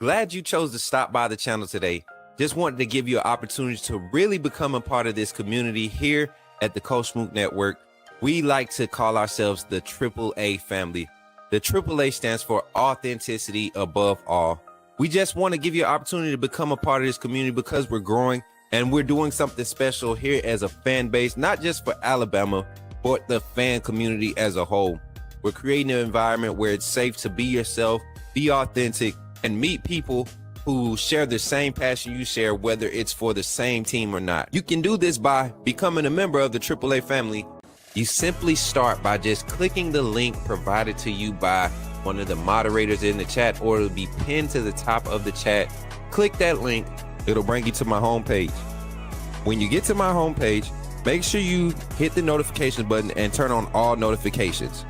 Glad you chose to stop by the channel today. Just wanted to give you an opportunity to really become a part of this community here at the Coach Smook Network. We like to call ourselves the AAA family. The AAA stands for authenticity above all. We just want to give you an opportunity to become a part of this community because we're growing and we're doing something special here as a fan base, not just for Alabama, but the fan community as a whole. We're creating an environment where it's safe to be yourself, be authentic, and meet people who share the same passion you share, whether it's for the same team or not. You can do this by becoming a member of the AAA family. You simply start by just clicking the link provided to you by one of the moderators in the chat, or it'll be pinned to the top of the chat. Click that link. It'll bring you to my homepage. When you get to my homepage, make sure you hit the notification button and turn on all notifications.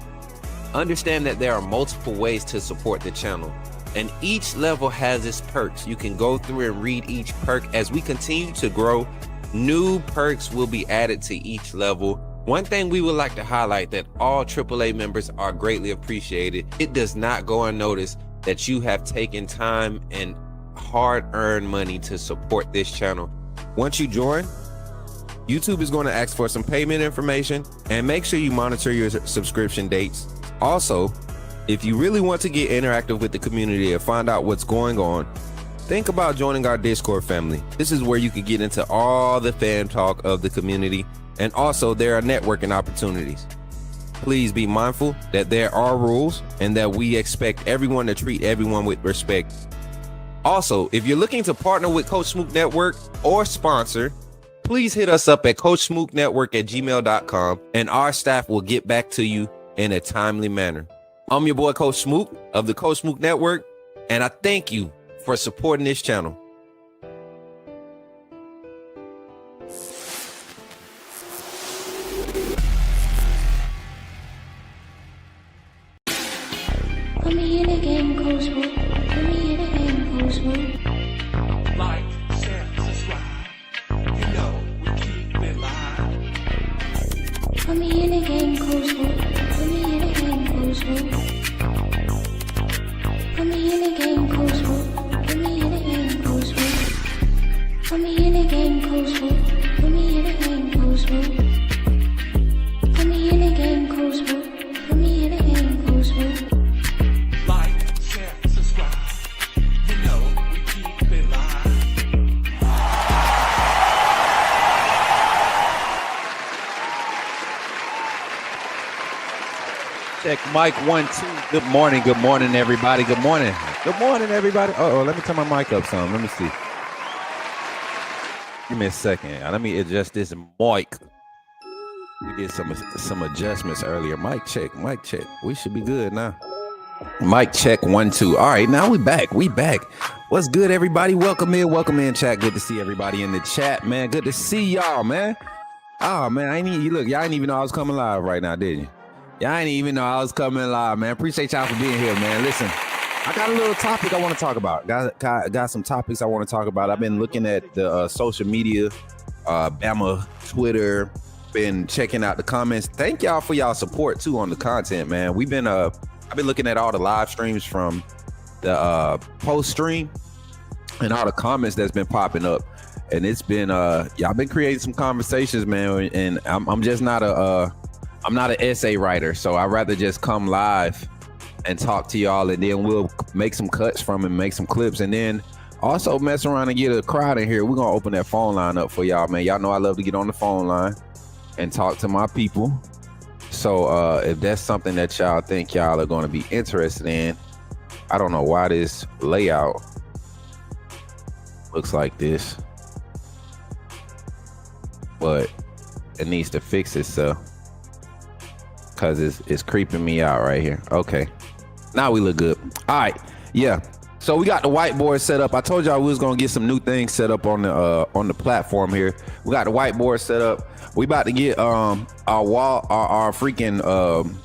Understand that there are multiple ways to support the channel, and each level has its perks. You can go through and read each perk. As we continue to grow, new perks will be added to each level. One thing we would like to highlight that all AAA members are greatly appreciated. It does not go unnoticed that you have taken time and hard-earned money to support this channel. Once you join, YouTube is going to ask for some payment information, and make sure you monitor your subscription dates. Also, if you really want to get interactive with the community and find out what's going on, think about joining our Discord family. This is where you can get into all the fan talk of the community, and also there are networking opportunities. Please be mindful that there are rules and that we expect everyone to treat everyone with respect. Also, if you're looking to partner with Coach Smook Network or sponsor, please hit us up at coachsmooknetwork@gmail.com, and our staff will get back to you in a timely manner. I'm your boy Coach Smook of the Coach Smook Network, and I thank you for supporting this channel. Put me in a game, Coach Smook. Put me in a game, Coach Smook. Like, share, subscribe. You know we keep it live. Put me in a game, Coach Smook. Put me in a game, Coach Smook. Put me in a game, Coach Smook. Put me in a game, Coach Smook. Put me in a game, Coach Smook. Put me in a game, Coach Smook. Put me in a game, Coach Smook. Put me in a game, Coach Smook. Like, share, subscribe. You know we keep it live. Check mic 1 2. Good morning, everybody. Good morning, everybody. Let me turn my mic up some. Let me see. Give me a second. Let me adjust this mic. We did some adjustments earlier. Mic check. We should be good now. Mic check 1 2. All right, now we back. What's good, everybody? Welcome in, chat. Good to see everybody in the chat, man. Good to see y'all, man. Oh man, y'all ain't even know I was coming live right now, did you? Y'all ain't even know I was coming live, man. Appreciate y'all for being here, man. Listen, I got a little topic I want to talk about. Got some topics I want to talk about. I've been looking at the social media, Bama, Twitter, been checking out the comments. Thank y'all for y'all support too on the content, man. I've been looking at all the live streams from the post stream and all the comments that's been popping up, and it's been y'all been creating some conversations, man. And I'm just not I'm not an essay writer, so I'd rather just come live and talk to y'all, and then we'll make some cuts from it, make some clips, and then also mess around and get a crowd in here. We're gonna open that phone line up for y'all, man. Y'all know I love to get on the phone line and talk to my people. So if that's something that y'all think y'all are going to be interested in, I don't know why this layout looks like this, but it needs to fix itself because it's creeping me out right here. Okay, now we look good. All right, yeah. So we got the whiteboard set up. I told y'all we was gonna get some new things set up on the platform here. We got the whiteboard set up. We about to get our freaking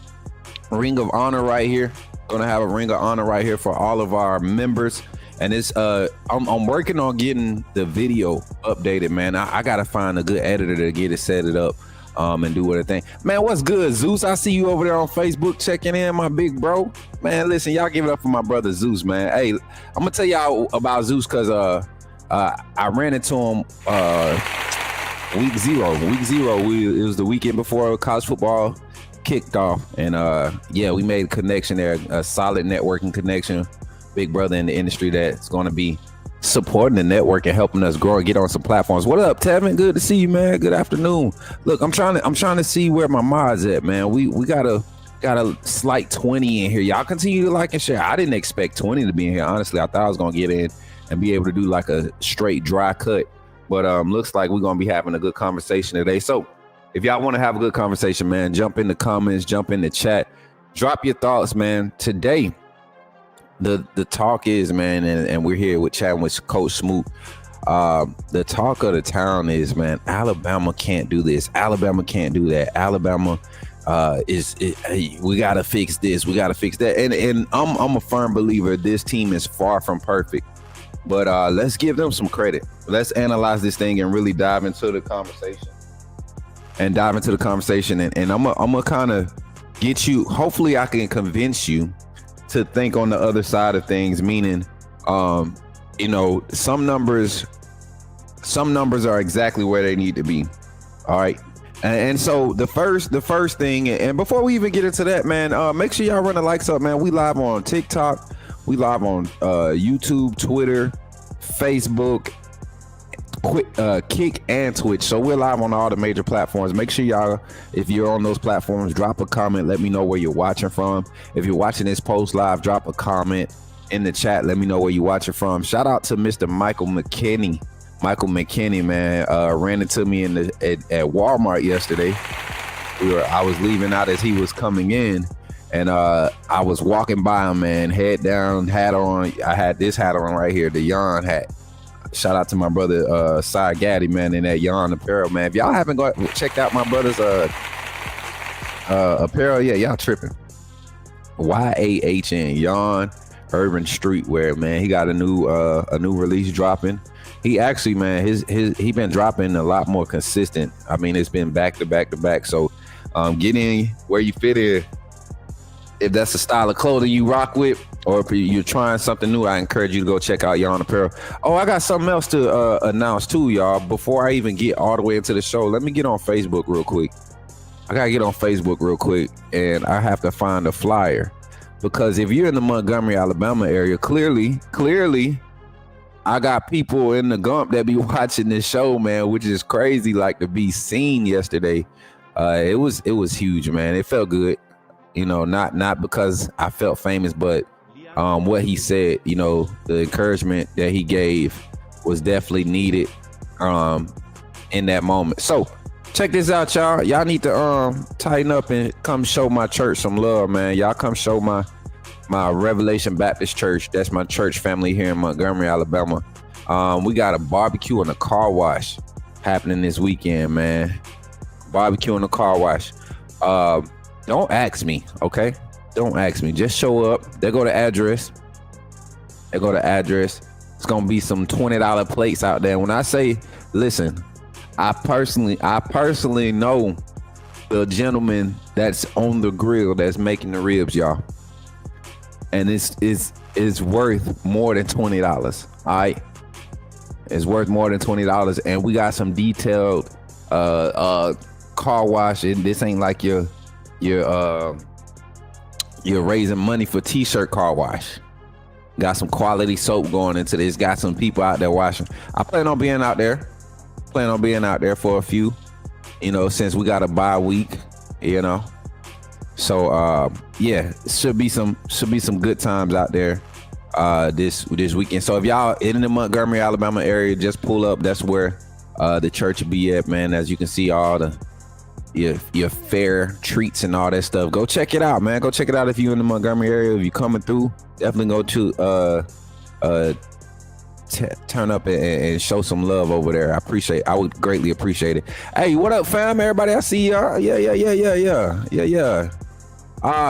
ring of honor right here. Gonna have a ring of honor right here for all of our members. And it's I'm working on getting the video updated, man. I gotta find a good editor to get it set it up. and do what thing. Man, what's good, Zeus? I see you over there on Facebook checking in, my big bro. Man, listen, y'all give it up for my brother Zeus, man. Hey, I'm gonna tell y'all about Zeus because I ran into him week zero. It was the weekend before college football kicked off, and we made a connection there, a solid networking connection. Big brother in the industry that's going to be supporting the network and helping us grow and get on some platforms. What up, Tevin? Good to see you, man. Good afternoon. Look, I'm trying to see where my mods at, man. We got a slight 20 in here. Y'all continue to like and share. I didn't expect 20 to be in here. Honestly, I thought I was gonna get in and be able to do like a straight dry cut. But looks like we're gonna be having a good conversation today. So if y'all want to have a good conversation, man, jump in the comments, jump in the chat, drop your thoughts, man. Today, the talk is, man, and we're here with chatting with Coach Smook. The talk of the town is, man, Alabama can't do this. Alabama can't do that. Alabama we gotta fix this. We gotta fix that. And I'm a firm believer this team is far from perfect. But let's give them some credit. Let's analyze this thing and really dive into the conversation. And I'm gonna kind of get you. Hopefully, I can convince you to think on the other side of things, meaning some numbers are exactly where they need to be. All right. And so the first thing, and before we even get into that, man, make sure y'all run the likes up, man. We live on TikTok, we live on YouTube, Twitter, Facebook, Kick, and Twitch. So we're live on all the major platforms. Make sure y'all, if you're on those platforms, drop a comment. Let me know where you're watching from. If you're watching this post live, drop a comment in the chat. Let me know where you're watching from. Shout out to Mr. Michael McKinney, man. Ran into me at Walmart yesterday. I was leaving out as he was coming in, and I was walking by him, man, head down, hat on. I had this hat on right here, the Yon hat. Shout out to my brother Cy Gaddy, man, in that Yon apparel, man. If y'all haven't checked out my brother's apparel, yeah, y'all tripping. YAHN, Yon Urban Streetwear, man. He got a new release dropping. He actually, man, he been dropping a lot more consistent. I mean, it's been back to back to back. So get in where you fit in. If that's the style of clothing you rock with, or if you're trying something new, I encourage you to go check out Yon Apparel. Oh, I got something else to announce too, y'all. Before I even get all the way into the show, let me get on Facebook real quick. I gotta get on Facebook real quick, and I have to find a flyer, because if you're in the Montgomery, Alabama area, clearly, I got people in the Gump that be watching this show, man, which is crazy. Like, to be seen yesterday, it was huge, man. It felt good. Not because I felt famous, but what he said, the encouragement that he gave was definitely needed in that moment. So check this out, y'all. Y'all need to tighten up and come show my church some love, man. Y'all come show my Revelation Baptist Church. That's my church family here in Montgomery, Alabama. We got a barbecue and a car wash happening this weekend, man. Barbecue and a car wash. Don't ask me, okay? Don't ask me. Just show up. There go the address. It's gonna be some $20 plates out there. When I say, listen, I personally know the gentleman that's on the grill that's making the ribs, y'all. And it's worth more than $20. All right. It's worth more than $20. And we got some detailed car wash. And this ain't like you're raising money for t-shirt car wash. Got some quality soap going into this. Got some people out there washing. I plan on being out there for a few, since we got a bye week, so should be some good times out there this weekend. So if y'all in the Montgomery, Alabama area, just pull up. That's where the church will be at, man. As you can see, all your fair treats and all that stuff. Go check it out, man. Go check it out if you're in the Montgomery area. If you're coming through, definitely go to turn up and show some love over there. I would greatly appreciate it. Hey, what up, fam? Everybody, I see y'all. Yeah.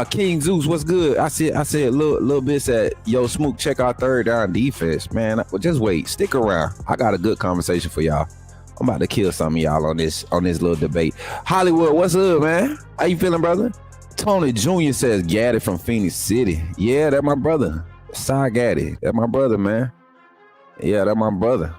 King Zeus, what's good? I said little bits at Yo Smook, check out third down defense, man. Just wait, stick around. I got a good conversation for y'all. I'm about to kill some of y'all on this little debate. Hollywood, what's up, man? How you feeling, brother? Tony Jr. says Gaddy from Phoenix City. Yeah, that's my brother. Cy Gaddy. That's my brother, man. Yeah, that's my brother.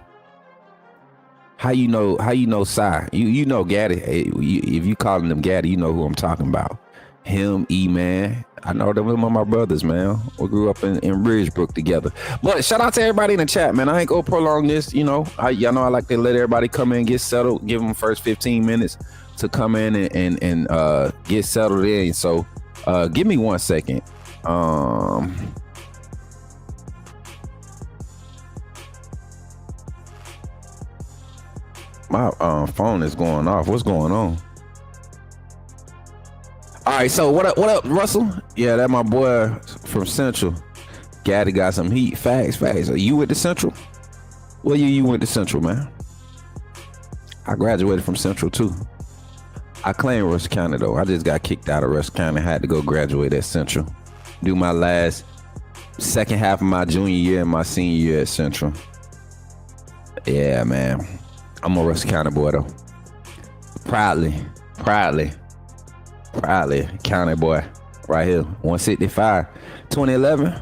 How you know Cy? You know Gaddy. Hey, if you calling them Gaddy, you know who I'm talking about. Him, E-Man. I know them are my brothers, man. We grew up in Ridgebrook together. But shout out to everybody in the chat, man. I ain't gonna prolong this, you know. Y'all know I like to let everybody come in, get settled, give them first 15 minutes to come in and get settled in. So give me 1 second. My phone is going off. What's going on? All right, so what up, Russell? Yeah, that my boy from Central. Gaddy got some heat. Facts. Are you with the Central? Well, you went to Central, man. I graduated from Central too. I claim Russell County though. I just got kicked out of Russell County. Had to go graduate at Central. Do my last second half of my junior year and my senior year at Central. Yeah, man. I'm a Russell County boy though. Proudly. County boy. Right here. 165. 2011.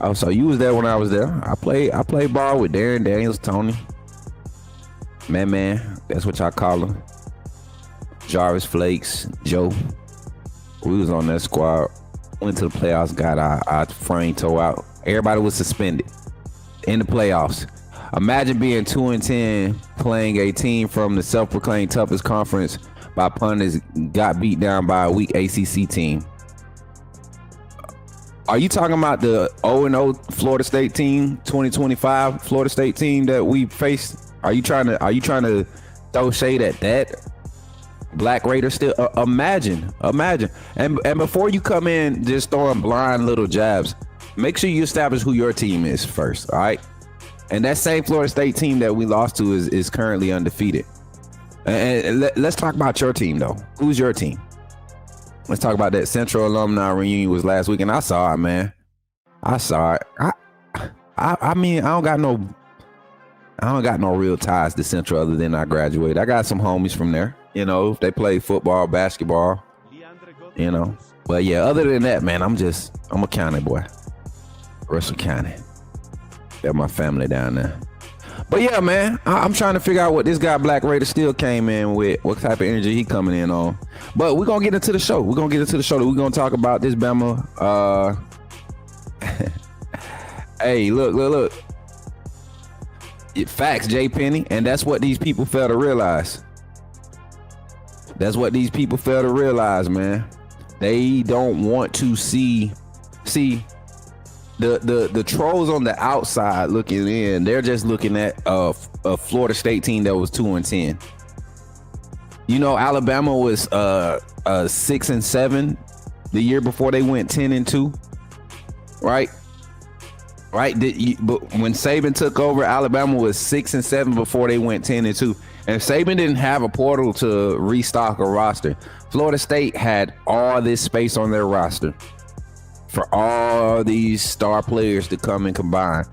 Oh, so you was there when I was there. I played ball with Darren Daniels, Tony. Man. That's what y'all call him. Jarvis Flakes, Joe. We was on that squad. Went to the playoffs, got our frame tore out. Everybody was suspended in the playoffs. Imagine being 2-10, playing a team from the self-proclaimed toughest conference by punters, got beat down by a weak ACC team. Are you talking about the 0-0 Florida State team, 2025 Florida State team that we faced? Are you trying to throw shade at that? Black Raiders still imagine. And before you come in just throwing blind little jabs, make sure you establish who your team is first, all right? And that same Florida State team that we lost to is currently undefeated. And let's talk about your team though. Who's your team? Let's talk about that Central alumni reunion was last week, and I saw it, man. I saw it. I mean, I don't got no real ties to Central other than I graduated. I got some homies from there. You know, they play football, basketball. You know, but yeah. Other than that, man, I'm a county boy. Russell County. Got my family down there. But yeah, man, I'm trying to figure out what this guy Black Raider still came in with, what type of energy he coming in on. But we're gonna get into the show. We're gonna talk about this Bama. Hey, look. Facts, J Penny, and that's what these people fail to realize. Man. They don't want to see the trolls on the outside looking in. They're just looking at a Florida State team that was 2-10. You know, Alabama was 6-7 the year before they went 10-2, right? But when Saban took over, Alabama was 6-7 before they went 10-2. And Saban didn't have a portal to restock a roster. Florida State had all this space on their roster for all these star players to come and combine.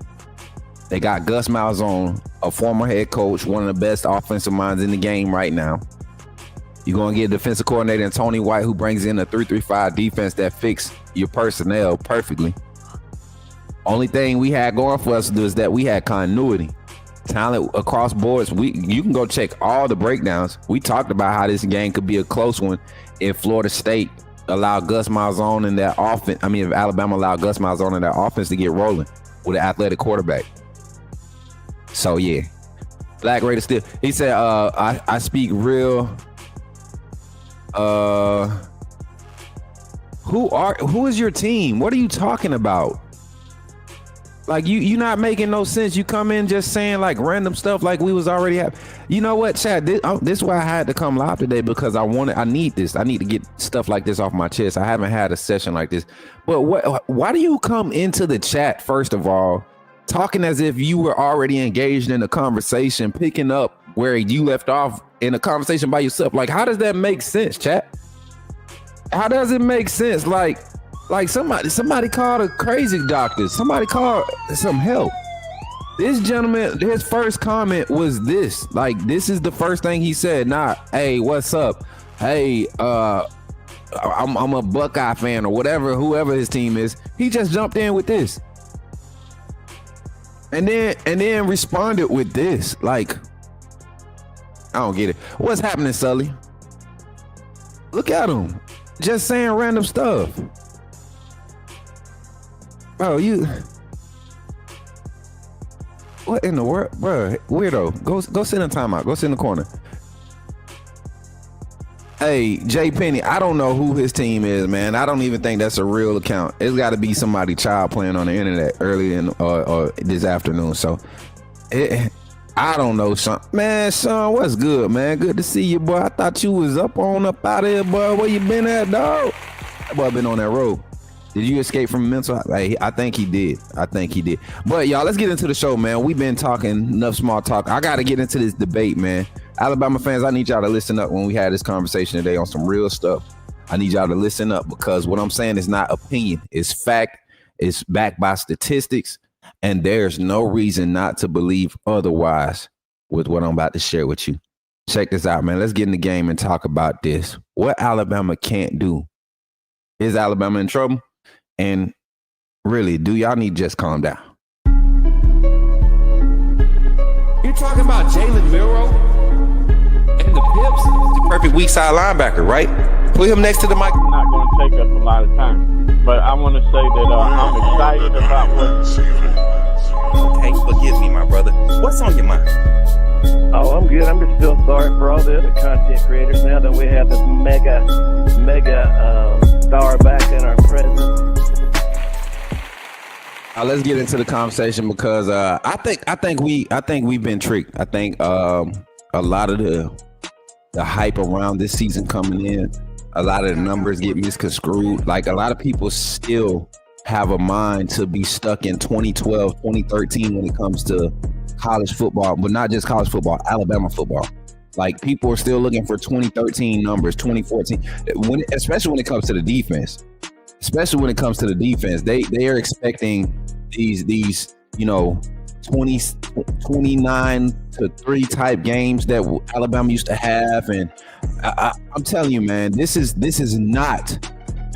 They got Gus Malzahn, a former head coach, one of the best offensive minds in the game right now. You're going to get a defensive coordinator in Tony White, who brings in a 3-3-5 defense that fits your personnel perfectly. Only thing we had going for us was that we had continuity. Talent across boards. You can go check all the breakdowns. We talked about how this game could be a close one if Florida State allowed Gus Malzahn in that offense. If Alabama allowed Gus Malzahn in that offense to get rolling with an athletic quarterback. So yeah, Black Raider still. He said, "I speak real." Who is your team? What are you talking about? Like you not making no sense. You come in just saying like random stuff like we was already have. You know what, Chad? This is why I had to come live today, because I need this. I need to get stuff like this off my chest. I haven't had a session like this. But why do you come into the chat, first of all, talking as if you were already engaged in a conversation, picking up where you left off in a conversation by yourself? Like, how does that make sense, chat? How does it make sense? Like somebody called a crazy doctor. Somebody called some help. This gentleman, his first comment was this. Like, this is the first thing he said. Hey, what's up? Hey, I'm a Buckeye fan or whatever, whoever his team is. He just jumped in with this. And then responded with this. Like, I don't get it. What's happening, Sully? Look at him. Just saying random stuff. Bro, what in the world, bro? Weirdo. Go sit in timeout. Go sit in the corner. Hey, Jay Penny, I don't know who his team is, man. I don't even think that's a real account. It's got to be somebody child playing on the internet early in or this afternoon. So, I don't know, Sean. Man, Sean, what's good, man? Good to see you, boy. I thought you was up out of here, boy. Where you been at, dog? That boy been on that road. Did you escape from mental? Hey, I think he did. But y'all, let's get into the show, man. We've been talking enough small talk. I got to get into this debate, man. Alabama fans, I need y'all to listen up when we had this conversation today on some real stuff. I need y'all to listen up because what I'm saying is not opinion. It's fact. It's backed by statistics. And there's no reason not to believe otherwise with what I'm about to share with you. Check this out, man. Let's get in the game and talk about this. What Alabama can't do. Is Alabama in trouble? And really, do y'all need to just calm down? You're talking about Jalen Milroe and the Pips? The perfect weak side linebacker, right? Put him next to the mic. I'm not going to take up a lot of time, but I want to say that I'm excited about what... Okay, forgive me, my brother. What's on your mind? Oh, I'm good. I'm just still sorry for all the other content creators now that we have this mega star back in our presence. Let's get into the conversation because I think we've been tricked. I think a lot of the hype around this season coming in, a lot of the numbers get misconstrued. Like a lot of people still have a mind to be stuck in 2012, 2013 when it comes to college football, but not just college football, Alabama football. Like people are still looking for 2013 numbers, 2014, especially when it comes to the defense. Especially when it comes to the defense, they are expecting these 29-3 type games that Alabama used to have, and I'm telling you, man, this is not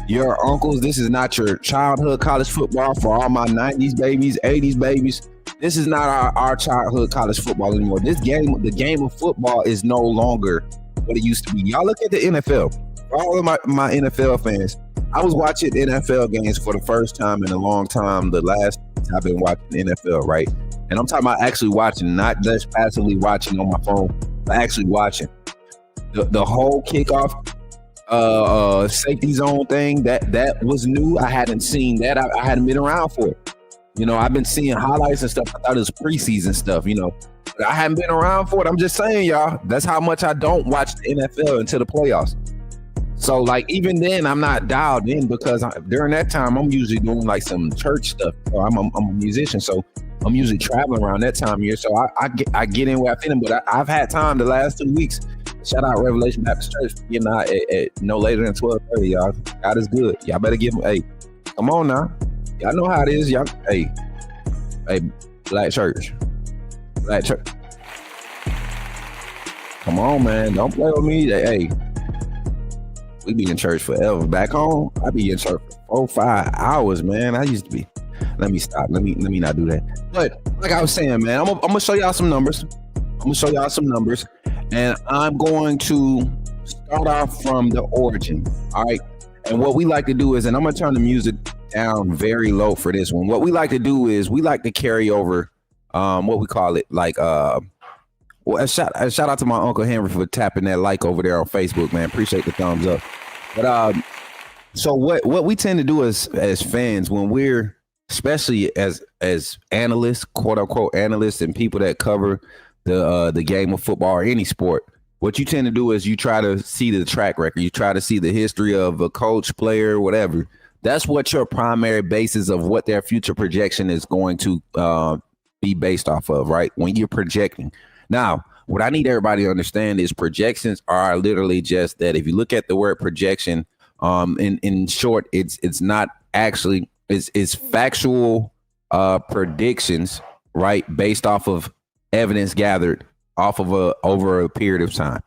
your uncles. This is not your childhood college football for all my 90s babies, 80s babies. This is not our childhood college football anymore. The game of football is no longer what it used to be. Y'all look at the NFL. For all of my NFL fans, I was watching NFL games for the first time in a long time. The last I've been watching NFL, right? And I'm talking about actually watching, not just passively watching on my phone, but actually watching. The whole kickoff safety zone thing, that was new. I hadn't seen that. I hadn't been around for it. You know, I've been seeing highlights and stuff. I thought it was preseason stuff, you know. But I haven't been around for it. I'm just saying, y'all, that's how much I don't watch the NFL until the playoffs. So, like, even then, I'm not dialed in because during that time, I'm usually doing, like, some church stuff. So I'm a musician, so I'm usually traveling around that time of year. So I get in where I fit in, but I've had time the last 2 weeks. Shout out Revelation Baptist Church for getting out at no later than 12:30, y'all. God is good. Y'all better give him, hey, come on now. Y'all know how it is. Y'all, hey, Black church. Come on, man. Don't play with me. Hey. We be in church forever. Back home, I be in church for 4-5 hours, man. I used to be. Let me stop. Let me not do that. But like I was saying, man, I'm gonna show y'all some numbers. And I'm going to start off from the origin. All right. And what we like to do is, and I'm gonna turn the music down very low for this one. What we like to do is we like to carry over what we call it, like well, a shout out to my Uncle Henry for tapping that like over there on Facebook, man. Appreciate the thumbs up. But so what we tend to do as fans when we're, especially as analysts, quote unquote analysts, and people that cover the game of football or any sport, what you tend to do is you try to see the track record. You try to see the history of a coach, player, whatever. That's what your primary basis of what their future projection is going to be based off of, right? When you're projecting. Now, what I need everybody to understand is projections are literally just that. If you look at the word projection, in short, it's not actually, it's factual predictions right? Based off of evidence gathered off of over a period of time,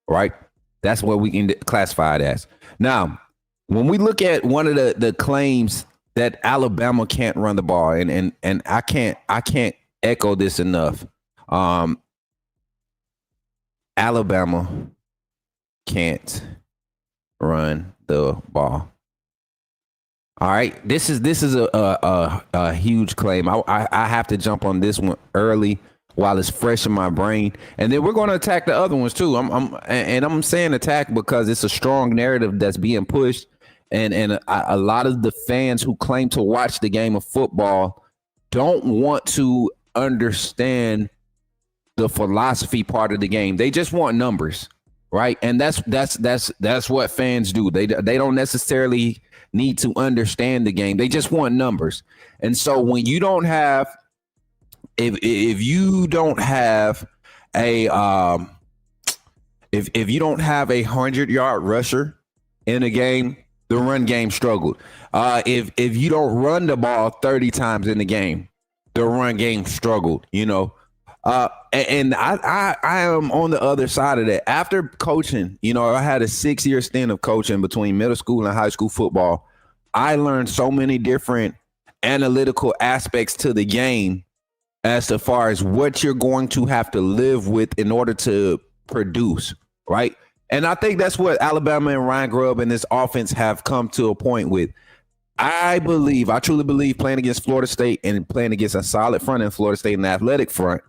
right? That's what we can classify it as. Now, when we look at one of the claims that Alabama can't run the ball, and I can't echo this enough. Alabama can't run the ball. All right, this is a huge claim. I have to jump on this one early while it's fresh in my brain, and then we're going to attack the other ones too. I'm saying attack because it's a strong narrative that's being pushed, and a lot of the fans who claim to watch the game of football don't want to understand the philosophy part of the game. They just want numbers, right? And that's what fans do. They don't necessarily need to understand the game. They just want numbers. And so when you don't have if you don't have a if you don't have a 100-yard rusher in a game, the run game struggled. If you don't run the ball 30 times in the game, the run game struggled, you know. And I am on the other side of that. After coaching, you know, I had a 6-year stint of coaching between middle school and high school football. I learned so many different analytical aspects to the game as far as what you're going to have to live with in order to produce, right? And I think that's what Alabama and Ryan Grubb and this offense have come to a point with. I truly believe playing against Florida State and playing against a solid front in Florida State, an athletic front,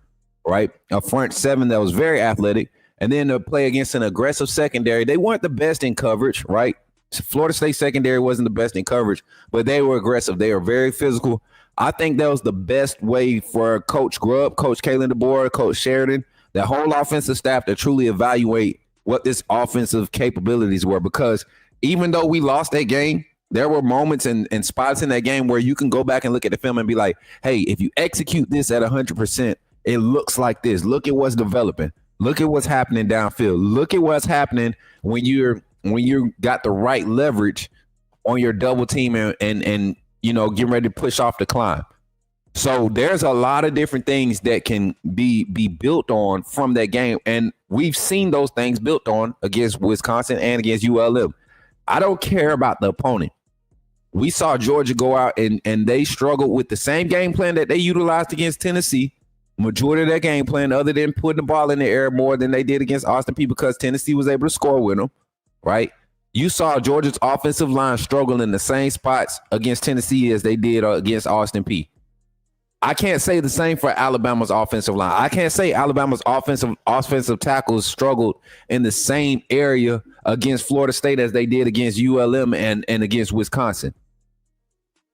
right? A front seven that was very athletic, and then to play against an aggressive secondary. They weren't the best in coverage, right? Florida State secondary wasn't the best in coverage, but they were aggressive. They were very physical. I think that was the best way for Coach Grubb, Coach Kalen DeBoer, Coach Sheridan, the whole offensive staff to truly evaluate what this offensive capabilities were. Because even though we lost that game, there were moments and spots in that game where you can go back and look at the film and be like, hey, if you execute this at 100%, it looks like this. Look at what's developing. Look at what's happening downfield. Look at what's happening when you got the right leverage on your double team and you know, getting ready to push off the climb. So there's a lot of different things that can be built on from that game. And we've seen those things built on against Wisconsin and against ULM. I don't care about the opponent. We saw Georgia go out and they struggled with the same game plan that they utilized against Tennessee. Majority of that game plan, other than putting the ball in the air more than they did against Austin Peay, because Tennessee was able to score with them, right? You saw Georgia's offensive line struggle in the same spots against Tennessee as they did against Austin Peay. I can't say the same for Alabama's offensive line. I can't say Alabama's offensive tackles struggled in the same area against Florida State as they did against ULM and against Wisconsin.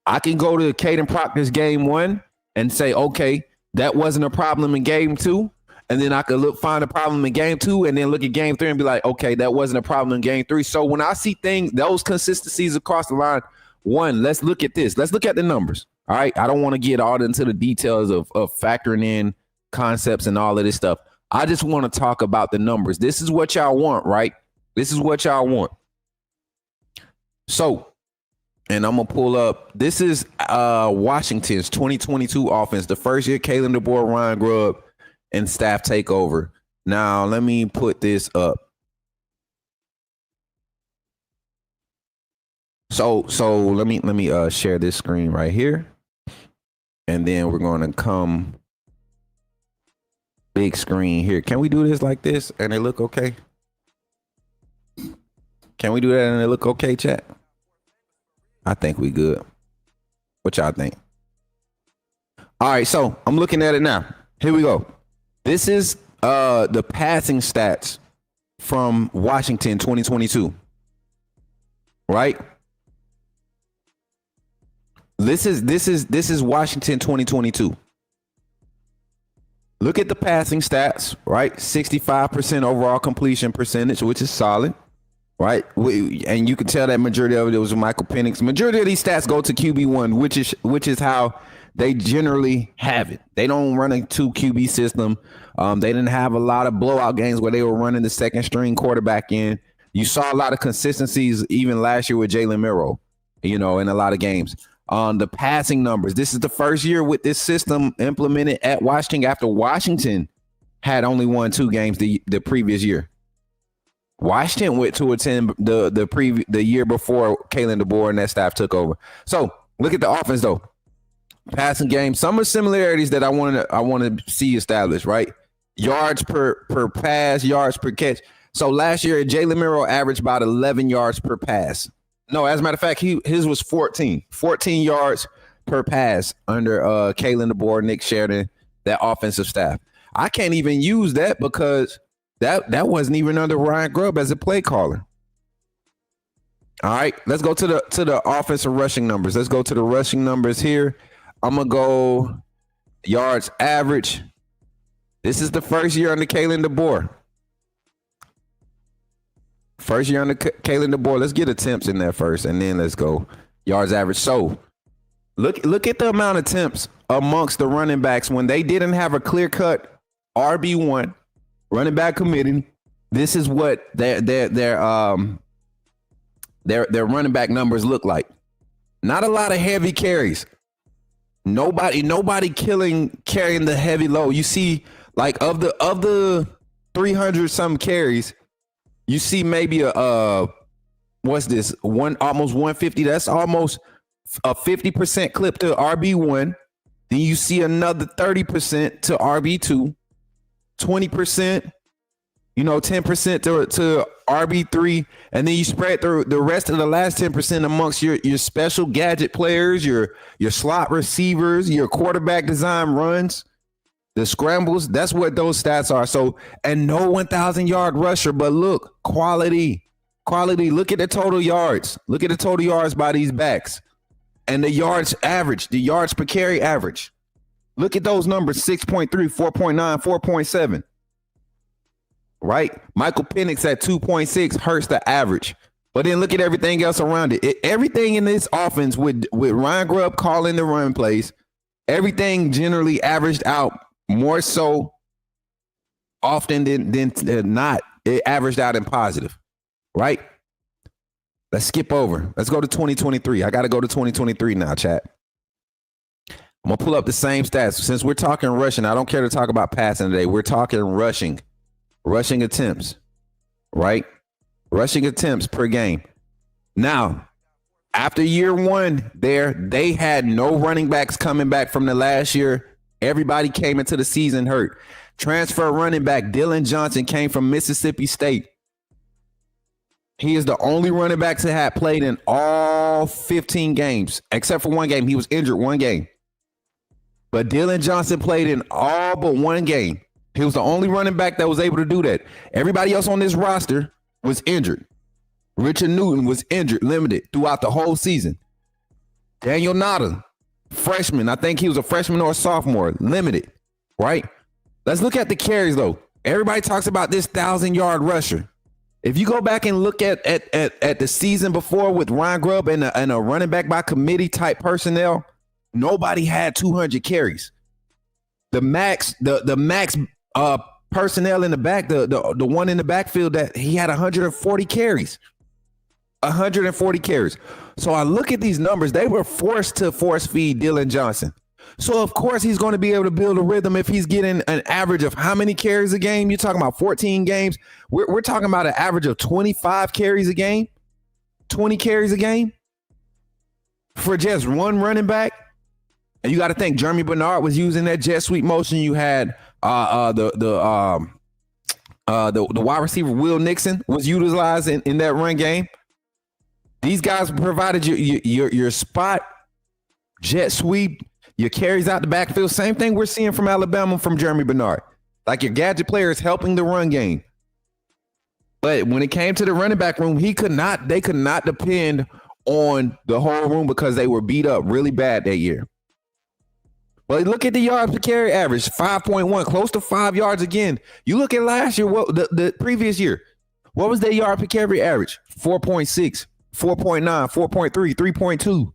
I can go to Caden Proctor's game 1 and say, okay, that wasn't a problem in game 2. And then I could find a problem in game 2 and then look at game 3 and be like, okay, that wasn't a problem in game 3. So when I see those consistencies across the line, one, let's look at this. Let's look at the numbers. All right. I don't want to get all into the details of factoring in concepts and all of this stuff. I just want to talk about the numbers. This is what y'all want, right? This is what y'all want. So, and I'm going to pull up. This is Washington's 2022 offense. The first year, Kalen DeBoer, Ryan Grubb, and staff take over. Now, let me put this up. So let me share this screen right here. And then we're going to come big screen here. Can we do this like this and it look okay? Can we do that and it look okay, chat? I think we good. What y'all think? All right, so I'm looking at it now. Here we go. This is the passing stats from Washington 2022. Right? This is Washington 2022. Look at the passing stats, right? 65% overall completion percentage, which is solid, right? And you can tell that majority of it was Michael Penix. Majority of these stats go to QB1, which is how they generally have it. They don't run a 2 QB system. They didn't have a lot of blowout games where they were running the second string quarterback in. You saw a lot of consistencies even last year with Jalen Milroe, you know, in a lot of games. On the passing numbers, this is the first year with this system implemented at Washington after Washington had only won 2 games the previous year. Washington went 2-10 the year before Kalen DeBoer and that staff took over. So look at the offense though. Passing game, some of the similarities that I want to see established, right? Yards per pass, yards per catch. So last year, Jalen Miro averaged about 11 yards per pass. No, as a matter of fact, his was 14 yards per pass under Kalen DeBoer, Nick Sheridan, that offensive staff. I can't even use that because that wasn't even under Ryan Grubb as a play caller. All right, let's go to the offensive rushing numbers. Let's go to the rushing numbers here. I'm gonna go yards average. This is the first year under Kalen DeBoer. First year under Kalen DeBoer. Let's get attempts in there first, and then let's go yards average. So look at the amount of attempts amongst the running backs when they didn't have a clear-cut RB1 running back committee. This is what their running back numbers look like. Not a lot of heavy carries. Nobody carrying the heavy load. You see, like of the 300 some carries, you see maybe almost 150. That's almost a 50% clip to RB1. Then you see another 30% to RB2, 20%, 10% to RB3, and then you spread the rest of the last 10% amongst your special gadget players, your slot receivers, your quarterback design runs, the scrambles. That's what those stats are. So, and no 1,000-yard rusher, but look, quality. Look at the total yards. Look at the total yards by these backs. And the yards average, the yards per carry average. Look at those numbers, 6.3, 4.9, 4.7. Right? Michael Penix at 2.6 hurts the average. But then look at everything else around it. Everything in this offense with Ryan Grubb calling the run plays, everything generally averaged out more so often than not. It averaged out in positive. Right? Let's skip over. Let's go to 2023. I got to go to 2023 now, chat. I'm going to pull up the same stats. Since we're talking rushing, I don't care to talk about passing today. We're talking rushing attempts, right? Rushing attempts per game. Now, after year one they had no running backs coming back from the last year. Everybody came into the season hurt. Transfer running back Dylan Johnson came from Mississippi State. He is the only running back to have played in all 15 games, except for one game. He was injured one game. But Dylan Johnson played in all but one game. He was the only running back that was able to do that. Everybody else on this roster was injured. Richard Newton was injured, limited throughout the whole season. Daniel Nada, freshman. I think he was a freshman or a sophomore, limited, right? Let's look at the carries, though. Everybody talks about this 1,000-yard rusher. If you go back and look at the season before with Ryan Grubb and a running back by committee type personnel, nobody had 200 carries. The max personnel in the back, the one in the backfield, that he had 140 carries. 140 carries. So I look at these numbers. They were forced to force feed Dylan Johnson. So of course he's going to be able to build a rhythm if he's getting an average of how many carries a game? You're talking about 14 games. We're talking about an average of 25 carries a game, 20 carries a game for just one running back. And you got to think Jeremy Bernard was using that jet sweep motion. You had the wide receiver Will Nixon was utilized in that run game. These guys provided your spot, jet sweep, your carries out the backfield. Same thing we're seeing from Alabama from Jeremy Bernard. Like your gadget players helping the run game. But when it came to the running back room, they could not depend on the whole room because they were beat up really bad that year. But look at the yards per carry average, 5.1, close to 5 yards again. You look at last year, the previous year, what was their yard per carry average? 4.6, 4.9, 4.3, 3.2.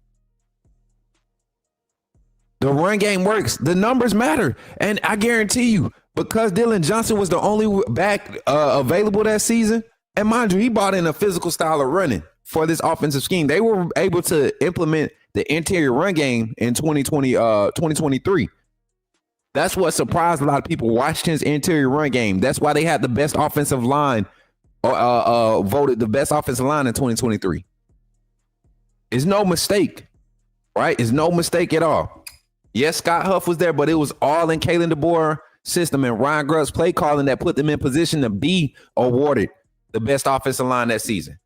The run game works. The numbers matter. And I guarantee you, because Dylan Johnson was the only back available that season, and mind you, he brought in a physical style of running. for this offensive scheme. They were able to implement the interior run game in 2023. That's what surprised a lot of people. Washington's interior run game. That's why they had the best offensive line, voted the best offensive line in 2023. It's no mistake, right? It's no mistake at all. Yes, Scott Huff was there, but it was all in Kalen DeBoer system and Ryan Grubb's play calling that put them in position to be awarded the best offensive line that season.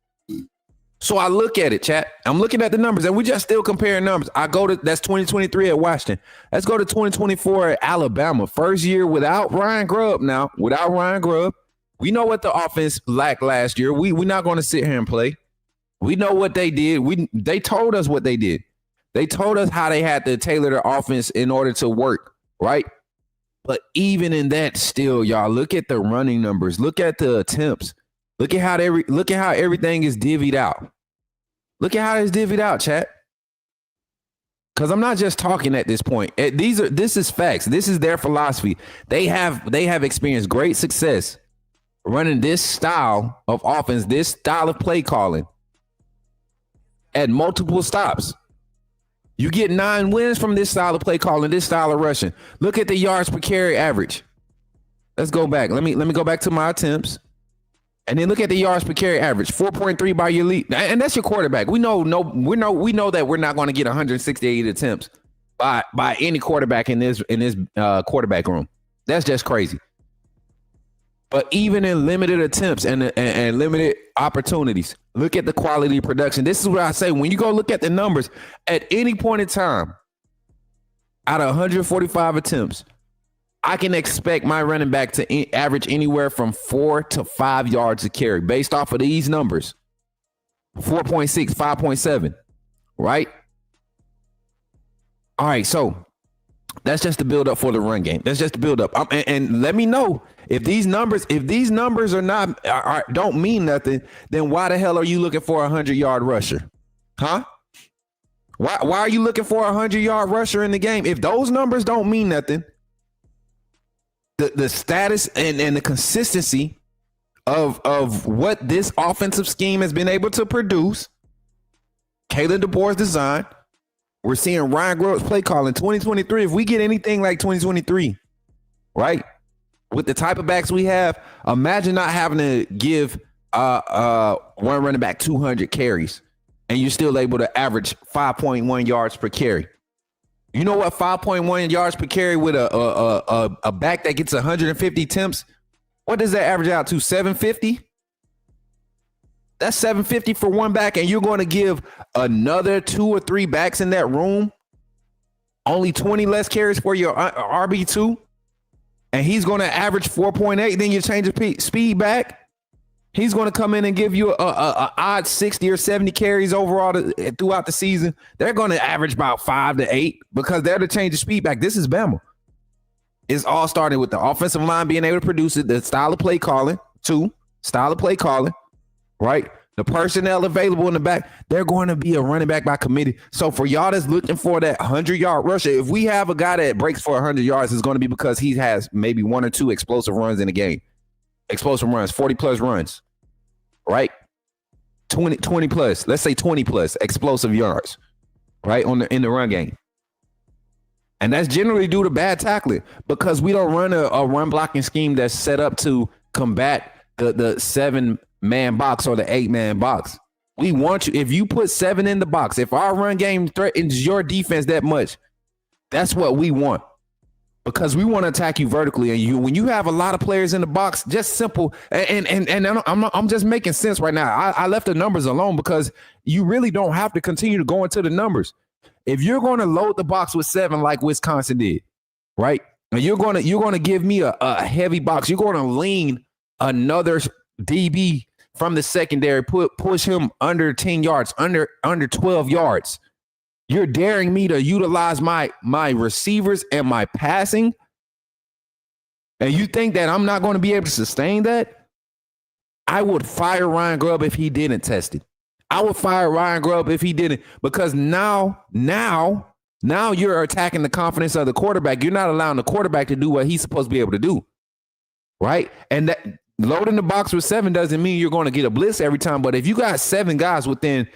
So I look at it, chat. I'm looking at the numbers, and we just still comparing numbers. That's 2023 at Washington. Let's go to 2024 at Alabama. First year without Ryan Grubb now. Without Ryan Grubb. We know what the offense lacked last year. We're not going to sit here and play. We know what they did. They told us what they did. They told us how they had to tailor their offense in order to work, right? But even in that, still, y'all, look at the running numbers. Look at the attempts. Look at how everything is divvied out. Look at how it's divvied out, chat. Because I'm not just talking at this point. This is facts. This is their philosophy. They have experienced great success running this style of offense, this style of play calling at multiple stops. You get 9 wins from this style of play calling, this style of rushing. Look at the yards per carry average. Let's go back. Let me go back to my attempts. And then look at the yards per carry average, 4.3 by your lead. And that's your quarterback. We know that we're not going to get 168 attempts by any quarterback in this quarterback room. That's just crazy. But even in limited attempts and limited opportunities, look at the quality of production. This is what I say. When you go look at the numbers, at any point in time, out of 145 attempts, I can expect my running back to average anywhere from 4 to 5 yards a carry based off of these numbers. 4.6, 5.7, right? All right, so that's just the build up for the run game. That's just the build up. And let me know if these numbers are don't mean nothing, then why the hell are you looking for a 100-yard rusher? Huh? Why are you looking for a 100-yard rusher in the game? If those numbers don't mean nothing, the status and the consistency of what this offensive scheme has been able to produce, Kalen DeBoer's design, we're seeing Ryan Grubb's play calling 2023. If we get anything like 2023, right, with the type of backs we have, imagine not having to give one running back 200 carries and you're still able to average 5.1 yards per carry. You know what 5.1 yards per carry with a back that gets 150 attempts, what does that average out to? 750? That's 750 for one back, and you're going to give another 2 or 3 backs in that room only 20 less carries for your RB2, and he's going to average 4.8. Then you change the speed back. He's going to come in and give you a odd 60 or 70 carries overall throughout the season. They're going to average about 5 to 8 because they're to change the speed back. This is Bama. It's all starting with the offensive line being able to produce it, the style of play calling, right? The personnel available in the back, they're going to be a running back by committee. So for y'all that's looking for that 100-yard rusher, if we have a guy that breaks for 100 yards, it's going to be because he has maybe 1 or 2 explosive runs in a game. Explosive runs, 40-plus runs. Right? 20 plus, let's say 20 plus explosive yards, right? In the run game. And that's generally due to bad tackling because we don't run a run blocking scheme that's set up to combat the 7-man box or the 8-man box. We want you, if you put 7 in the box, if our run game threatens your defense that much, that's what we want. Because we want to attack you vertically, and when you have a lot of players in the box, just simple. And I'm just making sense right now. I left the numbers alone because you really don't have to continue to go into the numbers. If you're going to load the box with 7 like Wisconsin did, right? And you're going to give me a heavy box. You're going to lean another DB from the secondary, push him under 10 yards, under 12 yards. You're daring me to utilize my receivers and my passing, and you think that I'm not going to be able to sustain that? I would fire Ryan Grubb if he didn't test it. I would fire Ryan Grubb if he didn't, because now you're attacking the confidence of the quarterback. You're not allowing the quarterback to do what he's supposed to be able to do, right? And loading the box with 7 doesn't mean you're going to get a blitz every time. But if you got 7 guys within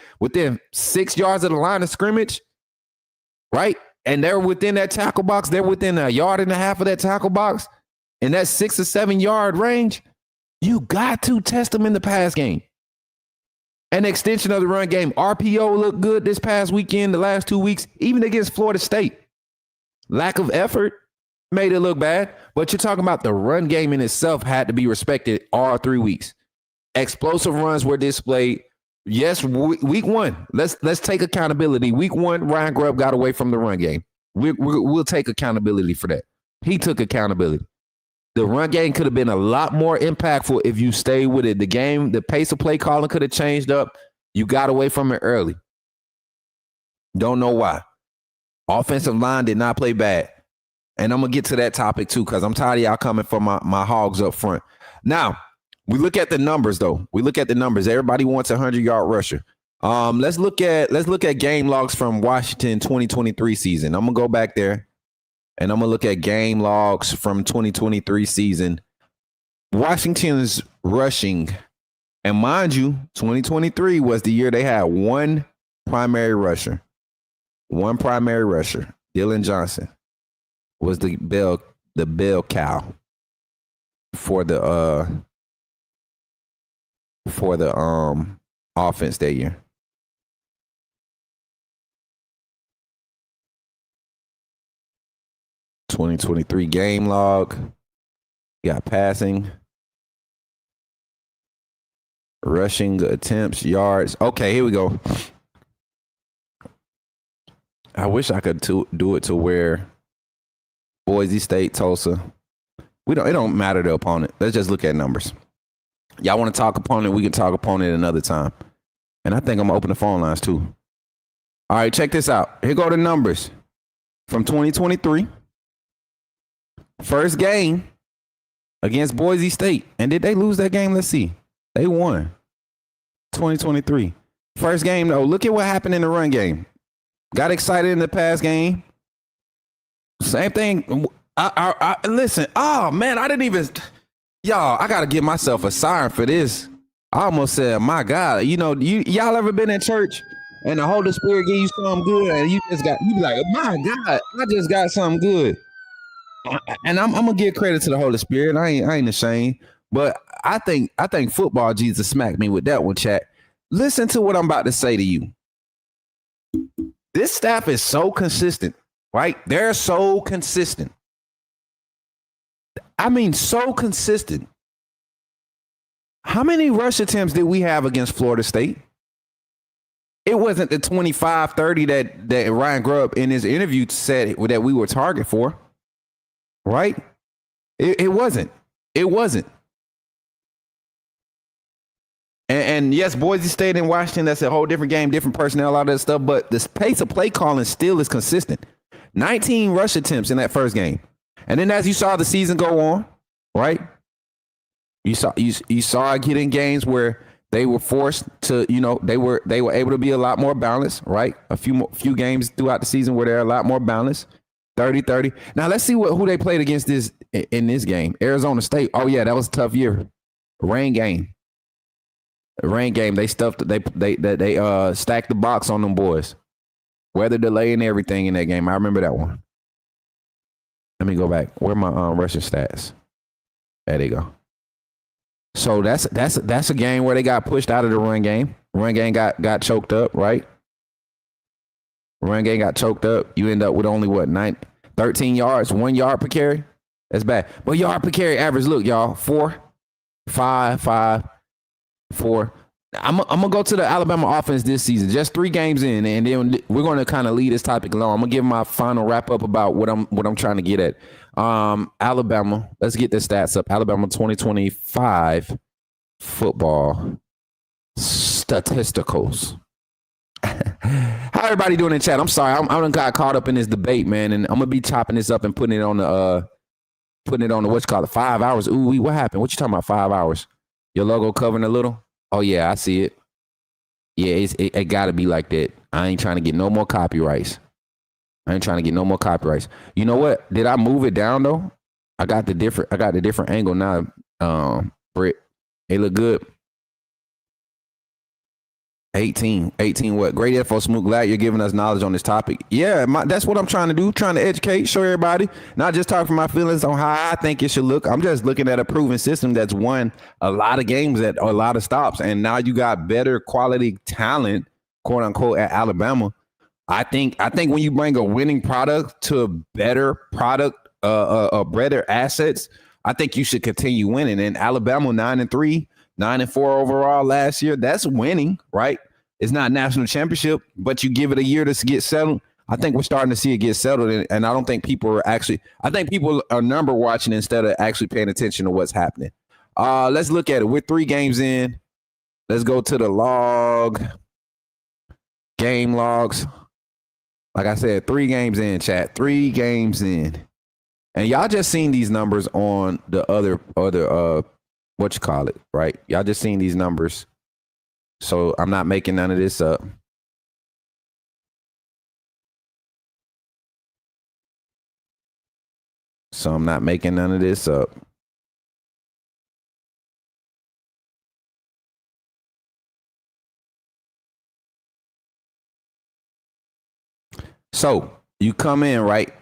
6 yards of the line of scrimmage, right, and they're within that tackle box, they're within 1.5 yards of that tackle box, in that 6 or 7 yard range, you got to test them in the pass game. An extension of the run game. RPO looked good this past weekend, the last 2 weeks, even against Florida State. Lack of effort made it look bad, but you're talking about the run game in itself had to be respected all 3 weeks. Explosive runs were displayed. Yes, week 1. Let's take accountability. Week 1, Ryan Grubb got away from the run game. We'll take accountability for that. He took accountability. The run game could have been a lot more impactful if you stayed with it. The pace of play calling could have changed up. You got away from it early. Don't know why. Offensive line did not play bad. And I'm going to get to that topic too, because I'm tired of y'all coming for my hogs up front. Now, we look at the numbers, though. We look at the numbers. Everybody wants a 100-yard rusher. Let's look at game logs from Washington 2023 season. I'm going to go back there. And I'm going to look at game logs from 2023 season. Washington's rushing. And mind you, 2023 was the year they had one primary rusher. Dylan Johnson was the bell cow for the offense that year. '23 game log. You got passing, rushing attempts, yards. Okay, here we go. I wish I could do it to where Boise State, Tulsa. It don't matter the opponent. Let's just look at numbers. Y'all want to talk opponent? We can talk opponent another time. And I think I'm gonna open the phone lines too. All right, check this out. Here go the numbers from 2023. First game against Boise State. And did they lose that game? Let's see. They won. 2023. First game, though. Look at what happened in the run game. Got excited in the pass game. Same thing. I listen. Oh, man, I didn't even. Y'all, I got to give myself a siren for this. I almost said, my God. You know, y'all ever been in church and the Holy Spirit give you something good and you be like, my God, I just got something good. And I'm gonna give credit to the Holy Spirit. I ain't ashamed, but I think football Jesus smacked me with that one, chat. Listen to what I'm about to say to you. This staff is so consistent, right? They're so consistent. I mean, so consistent. How many rush attempts did we have against Florida State? It wasn't the 25-30 that Ryan Grubb in his interview said that we were target for. Right? It wasn't. And yes, Boise State and Washington, that's a whole different game, different personnel, all that stuff. But the pace of play calling still is consistent. 19 rush attempts in that first game. And then as you saw the season go on, right? You saw it get in games where they were forced to, they were able to be a lot more balanced, right? A few games throughout the season where they're a lot more balanced. 30-30. Now let's see who they played against in this game. Arizona State. Oh yeah, that was a tough year. Rain game. They stuffed. They stacked the box on them boys. Weather delay and everything in that game. I remember that one. Let me go back. Where are my rushing stats? There they go. So that's a game where they got pushed out of the run game. Run game got choked up, right? Run game got choked up. You end up with only 13 yards, 1 yard per carry. That's bad. But yard per carry average, look, y'all, 4, 5, 5, 4. I'm gonna go to the Alabama offense this season. Just 3 games in, and then we're gonna kind of lead this topic along. I'm gonna give my final wrap up about what I'm trying to get at. Alabama. Let's get the stats up. Alabama 2025 football statisticals. How everybody doing in chat? I'm sorry, I got caught up in this debate, man, and I'm gonna be chopping this up and putting it on the what's called 5 hours. Ooh, what happened? What you talking about? 5 hours? Your logo covering a little? Oh yeah, I see it. Yeah, it gotta be like that. I ain't trying to get no more copyrights. You know what? Did I move it down though? I got the different angle now. Britt. They look good. 18 what? Great info, Smook. Glad you're giving us knowledge on this topic. Yeah, that's what I'm trying to do. Trying to educate, show everybody, not just talk from my feelings on how I think it should look. I'm just looking at a proven system that's won a lot of games at a lot of stops. And now you got better quality talent, quote unquote, at Alabama. I think when you bring a winning product to a better product, better assets, I think you should continue winning. And Alabama 9-3. 9-4 overall last year. That's winning, right? It's not national championship, but you give it a year to get settled. I think we're starting to see it get settled, and I don't think people are actually. I think people are number watching instead of actually paying attention to what's happening. Let's look at it. We're 3 games in. Let's go to the game logs. Like I said, 3 games in, chat. 3 games in, and y'all just seen these numbers on the other what you call it, right? Y'all just seen these numbers. So I'm not making none of this up. So you come in, right?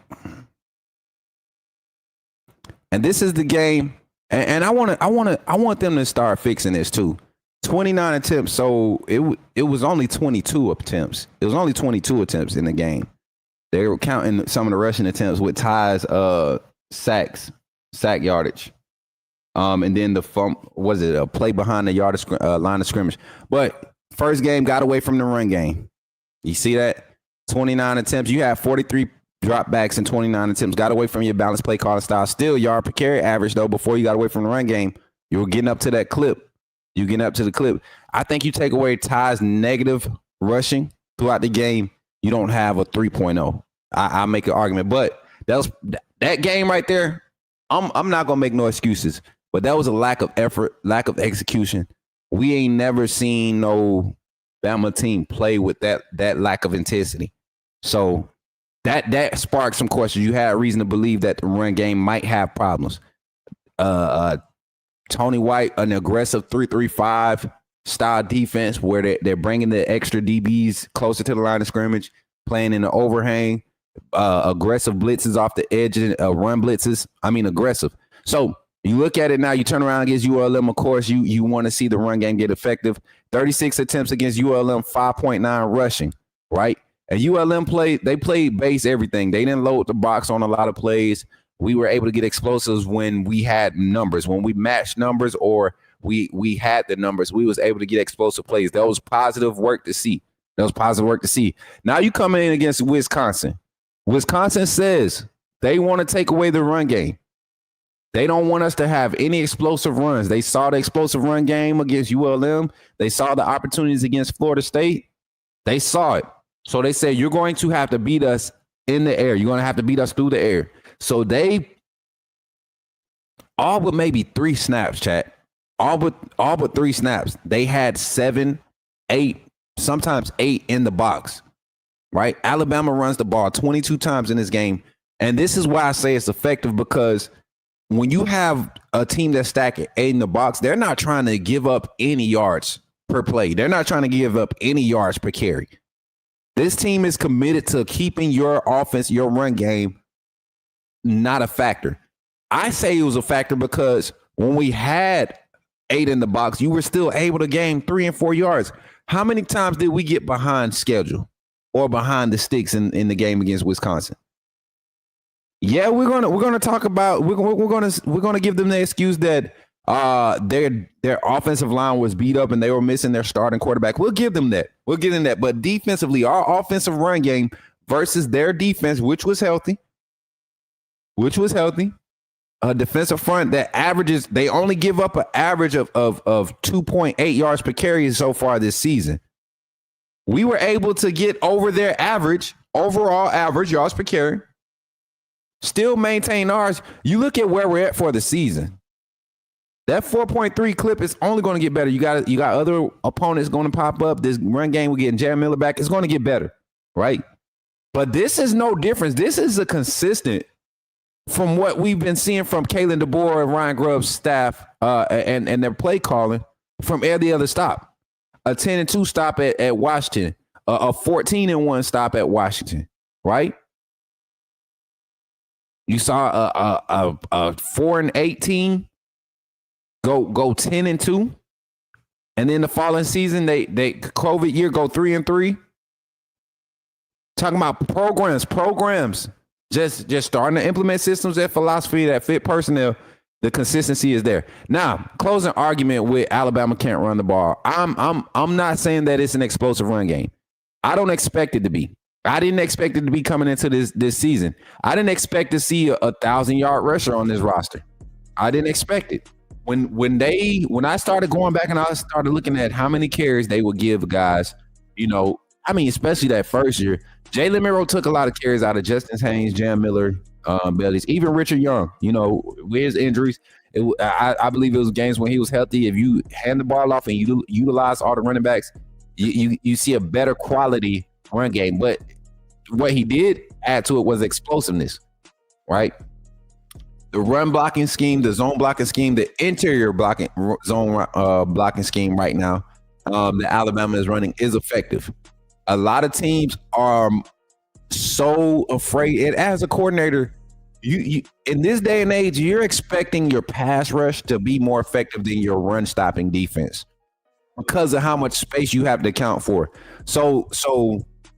And this is the game. And I want them to start fixing this too. 29 attempts, so it was only 22 attempts. It was only 22 attempts in the game. They were counting some of the rushing attempts with Ty's sack yardage. And then a play behind the line of scrimmage. But first game got away from the run game. You see that? 29 attempts. You have 43 dropbacks and 29 attempts. Got away from your balanced play calling style. Still yard per carry average, though, before you got away from the run game. You were getting up to that clip. You getting up to the clip. I think you take away Ty's negative rushing throughout the game, you don't have a 3.0. I make an argument. But that game right there, I'm not going to make no excuses. But that was a lack of effort, lack of execution. We ain't never seen no Bama team play with that lack of intensity. So that sparked some questions. You had reason to believe that the run game might have problems. Tony White, an aggressive 3-3-5 style defense where they're bringing the extra DBs closer to the line of scrimmage, playing in the overhang, aggressive blitzes off the edge, run blitzes. I mean, aggressive. So you look at it now, you turn around against ULM, of course, you want to see the run game get effective. 36 attempts against ULM, 5.9 rushing, right? And ULM played base everything. They didn't load the box on a lot of plays. We were able to get explosives when we had numbers. When we matched numbers or we had the numbers, we was able to get explosive plays. That was positive work to see. Now you come in against Wisconsin. Wisconsin says they want to take away the run game. They don't want us to have any explosive runs. They saw the explosive run game against ULM. They saw the opportunities against Florida State. They saw it. So they said, you're going to have to beat us in the air. You're going to have to beat us through the air. So they all but maybe 3 snaps, chat. All but 3 snaps. They had 7, 8, sometimes 8 in the box, right? Alabama runs the ball 22 times in this game. And this is why I say it's effective, because when you have a team that's stacking 8 in the box, they're not trying to give up any yards per play. They're not trying to give up any yards per carry. This team is committed to keeping your offense, your run game, not a factor. I say it was a factor because when we had 8 in the box, you were still able to gain 3 and 4 yards. How many times did we get behind schedule or behind the sticks in the game against Wisconsin? Yeah, we're gonna talk about we're gonna give them the excuse that their offensive line was beat up and they were missing their starting quarterback. We'll give them that. But defensively, our offensive run game versus their defense, which was healthy, a defensive front that averages, they only give up an average of 2.8 yards per carry so far this season. We were able to get over their overall average yards per carry, still maintain ours. You look at where we're at for the season. That 4.3 clip is only going to get better. You got other opponents going to pop up. This run game, we're getting Jared Miller back. It's going to get better, right? But this is no difference. This is a consistent from what we've been seeing from Kalen DeBoer and Ryan Grubb's staff and their play calling from every other stop. A 10-2 stop at Washington, a 14-1 stop at Washington, right? You saw a 4-8 team go 10-2, and then the following season they COVID year go 3-3. Talking about programs. Just starting to implement systems and philosophy that fit personnel. The consistency is there. Now, closing argument with Alabama can't run the ball. I'm not saying that it's an explosive run game. I don't expect it to be. I didn't expect it to be coming into this season. I didn't expect to see a 1,000-yard rusher on this roster. I didn't expect it. When I started going back and I started looking at how many carries they would give guys, especially that first year, Jalen Milroe took a lot of carries out of Justin Haynes, Jam Miller, Bellies, even Richard Young, with his injuries. I believe it was games when he was healthy. If you hand the ball off and you utilize all the running backs, you see a better quality run game. But what he did add to it was explosiveness, right? The run blocking scheme, the zone blocking scheme, the interior blocking zone blocking scheme right now that Alabama is running is effective. A lot of teams are so afraid. And as a coordinator, you in this day and age, you're expecting your pass rush to be more effective than your run stopping defense because of how much space you have to account for. So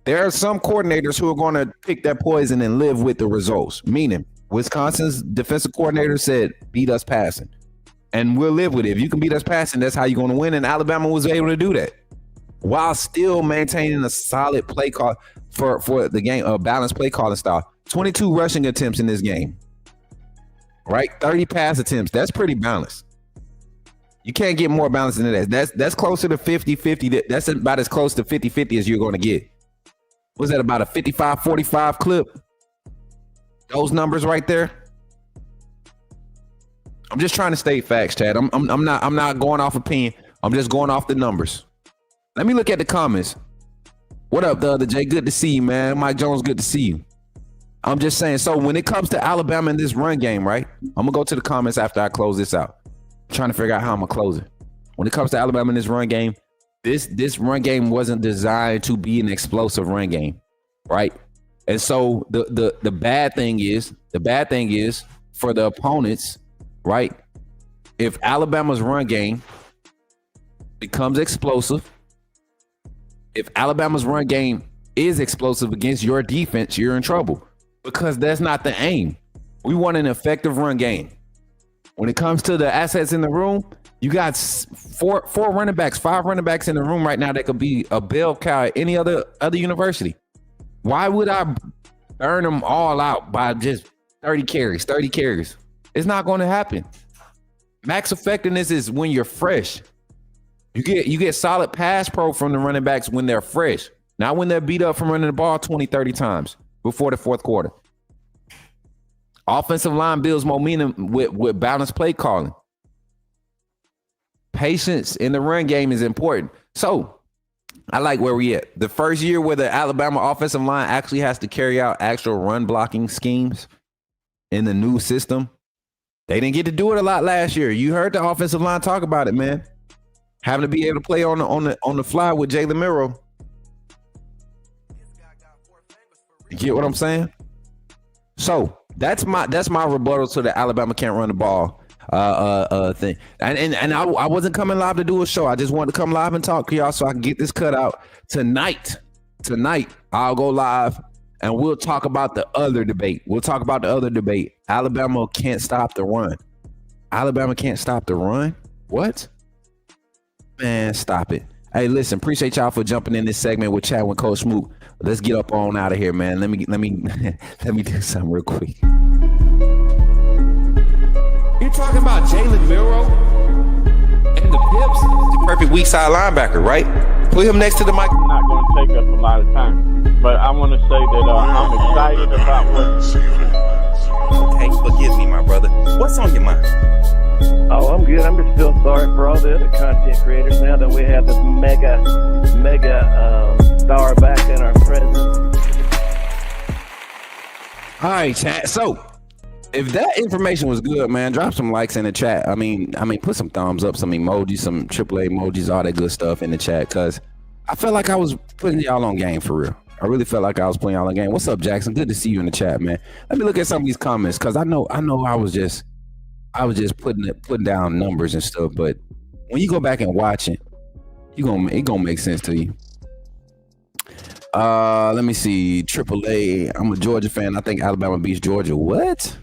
there are some coordinators who are going to pick their poison and live with the results. Meaning, Wisconsin's defensive coordinator said, "Beat us passing," and we'll live with it. If you can beat us passing, that's how you're going to win. And Alabama was able to do that while still maintaining a solid play call for the game, a balanced play calling style. 22 rushing attempts in this game, right? 30 pass attempts. That's pretty balanced. You can't get more balanced than that. That's closer to 50-50. That's about as close to 50-50 as you're going to get. Was that about a 55-45 clip? Those numbers right there. I'm just trying to state facts, Chad. I'm not going off opinion. I'm just going off the numbers. Let me look at the comments. What up, the other Jay? Good to see you, man. Mike Jones, good to see you. I'm just saying, so when it comes to Alabama in this run game, right? I'm going to go to the comments after I close this out. I'm trying to figure out how I'm going to close it. When it comes to Alabama in this run game, this run game wasn't designed to be an explosive run game, right? And so the bad thing is for the opponents, right? If Alabama's run game becomes explosive, if Alabama's run game is explosive against your defense, you're in trouble because that's not the aim. We want an effective run game. When it comes to the assets in the room, you got four running backs, 5 running backs in the room right now that could be a bell cow at any other university. Why would I burn them all out by just 30 carries? It's not going to happen. Max effectiveness is when you're fresh. You get solid pass pro from the running backs when they're fresh, not when they're beat up from running the ball 20, 30 times before the fourth quarter. Offensive line builds momentum with balanced play calling. Patience in the run game is important. So I like where we at. The first year where the Alabama offensive line actually has to carry out actual run blocking schemes in the new system. They didn't get to do it a lot last year. You heard the offensive line talk about it, man. Having to be able to play on the fly with Jalen Milroe. You get what I'm saying? So that's my rebuttal to the Alabama can't run the ball thing. And I wasn't coming live to do a show. I just wanted to come live and talk to y'all so I can get this cut out. Tonight, I'll go live and we'll talk about the other debate. Alabama can't stop the run. Alabama can't stop the run? What? Man, stop it. Hey, listen, appreciate y'all for jumping in this segment with Chattin with Coach Smook. Let's get up on out of here, man. Let me do something real quick. You're talking about Jalen Milroe and the Pips? The perfect weak side linebacker, right? Put him next to the mic. It's not going to take us a lot of time, but I want to say that I'm excited about what. Okay, forgive me, my brother. What's on your mind? Oh, I'm good. I'm just still sorry for all the other content creators now that we have this mega star back in our presence. All right, chat. So If that information was good, man, drop some likes in the chat. I mean, put some thumbs up, some emojis, some AAA emojis, all that good stuff in the chat, because I felt like I was putting y'all on game for real. I really felt like I was putting y'all on game. What's up, Jackson? Good to see you in the chat, man. Let me look at some of these comments, because I know I was just putting down numbers and stuff, but when you go back and watch it, it gonna make sense to you. Let me see. AAA. I'm a Georgia fan. I think Alabama beats Georgia. What?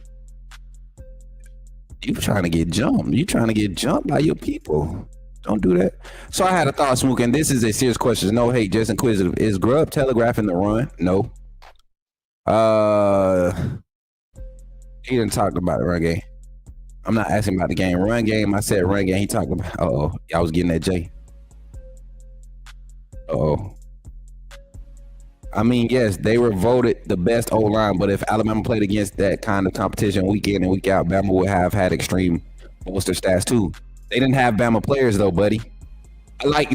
You trying to get jumped? You trying to get jumped by your people? Don't do that. So I had a thought, Smook, and this is a serious question. No hate, just inquisitive. Is Grubb telegraphing the run? No. He didn't talk about the run game. I'm not asking about the game. Run game. I said run game. He talking about. I was getting that J. I mean, yes, they were voted the best O-line, but if Alabama played against that kind of competition week in and week out, Bama would have had extreme bolster stats too. They didn't have Bama players though, buddy. Like,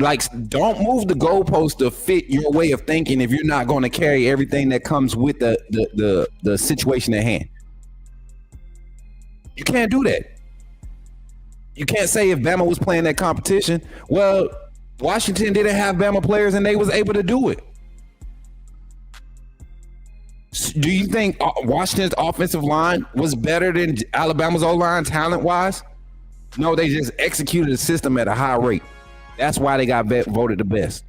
don't move the goalpost to fit your way of thinking if you're not going to carry everything that comes with the situation at hand. You can't do that. You can't say if Bama was playing that competition, well, Washington didn't have Bama players and they was able to do it. Do you think Washington's offensive line was better than Alabama's O-line talent-wise? No, they just executed the system at a high rate. That's why they got voted the best.